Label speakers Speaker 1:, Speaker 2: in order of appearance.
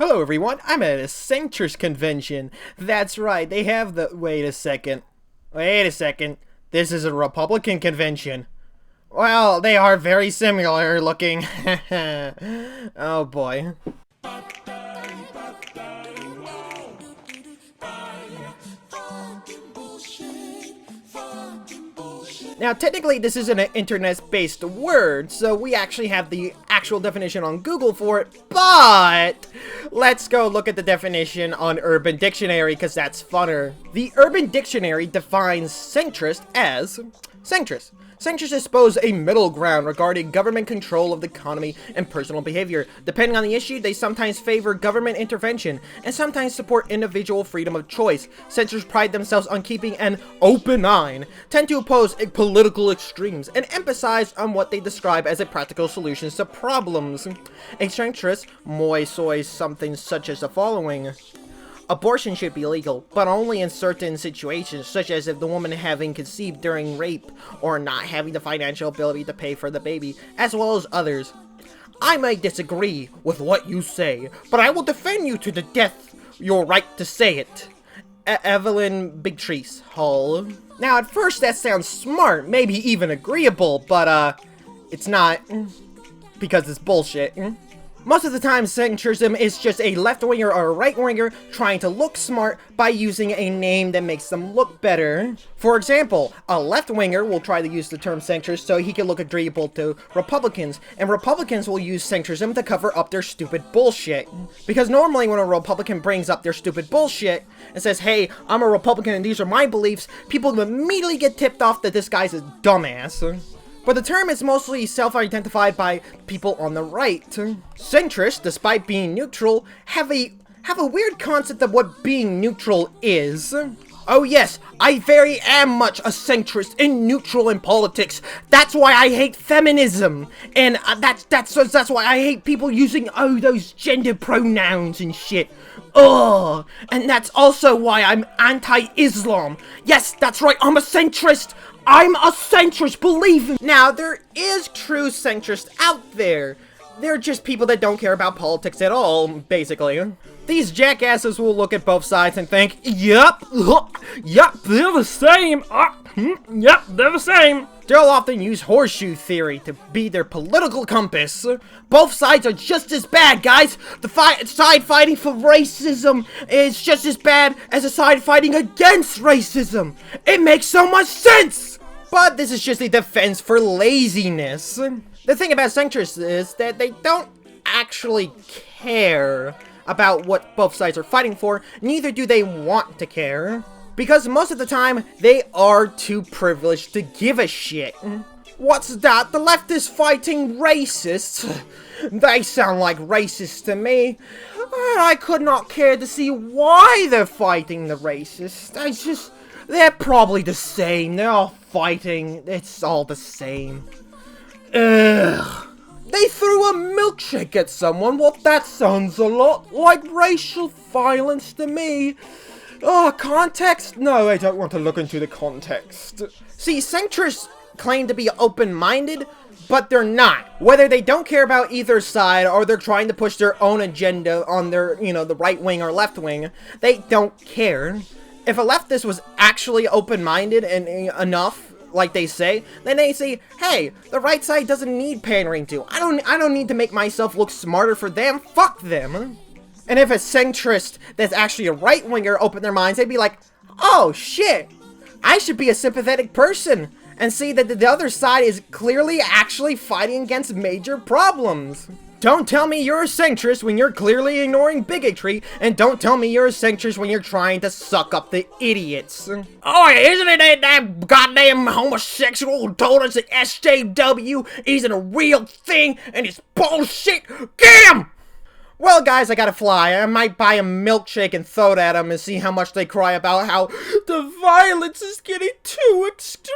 Speaker 1: Hello everyone, I'm at a Centrist convention. That's right, they have the- Wait a second. This is a Republican convention. Well, they are very similar looking. Oh boy. Now, technically, this isn't an internet-based word, so we actually have the actual definition on Google for it, but let's go look at the definition on Urban Dictionary, because that's funner. The Urban Dictionary defines centrist as centrist. Centrists expose a middle ground regarding government control of the economy and personal behavior. Depending on the issue, they sometimes favor government intervention and sometimes support individual freedom of choice. Centrists pride themselves on keeping an open mind, tend to oppose political extremes, and emphasize on what they describe as a practical solutions to problems. A centrist moisoys something such as the following. Abortion should be legal, but only in certain situations, such as if the woman having conceived during rape, or not having the financial ability to pay for the baby, as well as others. I may disagree with what you say, but I will defend you to the death your right to say it. Evelyn Bigtrees Hall. Now, at first that sounds smart, maybe even agreeable, but it's not, because it's bullshit. Most of the time, centrism is just a left-winger or a right-winger trying to look smart by using a name that makes them look better. For example, a left-winger will try to use the term centrist so he can look agreeable to Republicans, and Republicans will use centrism to cover up their stupid bullshit. Because normally when a Republican brings up their stupid bullshit and says, hey, I'm a Republican and these are my beliefs, people immediately get tipped off that this guy's a dumbass. But the term is mostly self-identified by people on the right. Centrists, despite being neutral, have a weird concept of what being neutral is. Oh yes, I very am much a centrist and neutral in politics. That's why I hate feminism, and that's why I hate people using those gender pronouns and shit. Ugh, and that's also why I'm anti-Islam. Yes, that's right, I'm a centrist. I'm a centrist, believe me! Now, there is true centrists out there. They're just people that don't care about politics at all, basically. These jackasses will look at both sides and think, yep, they're the same, yep, they're the same. They'll often use horseshoe theory to be their political compass. Both sides are just as bad, guys. The side fighting for racism is just as bad as the side fighting against racism. It makes so much sense! But this is just a defense for laziness. The thing about centrists is that they don't actually care about what both sides are fighting for, neither do they want to care. Because most of the time, they are too privileged to give a shit. What's that? The left is fighting racists? They sound like racists to me. I could not care to see why they're fighting the racists. They're probably the same. They're all fighting. It's all the same. Ugh. They threw a milkshake at someone. Well, that sounds a lot like racial violence to me. Context? No, I don't want to look into the context. See, centrists claim to be open-minded, but they're not. Whether they don't care about either side, or they're trying to push their own agenda on their, the right wing or left wing, they don't care. If a leftist was actually open-minded and enough, like they say, then they say, hey, the right side doesn't need pandering to. I don't need to make myself look smarter for them. Fuck them. And if a centrist that's actually a right-winger opened their minds, they'd be like, oh shit, I should be a sympathetic person and see that the other side is clearly actually fighting against major problems. Don't tell me you're a centrist when you're clearly ignoring bigotry, and don't tell me you're a centrist when you're trying to suck up the idiots. Oh, isn't it that goddamn homosexual who told us that SJW isn't a real thing and it's bullshit? Get him! Well, guys, I gotta fly. I might buy a milkshake and throw it at them and see how much they cry about how the violence is getting too extreme.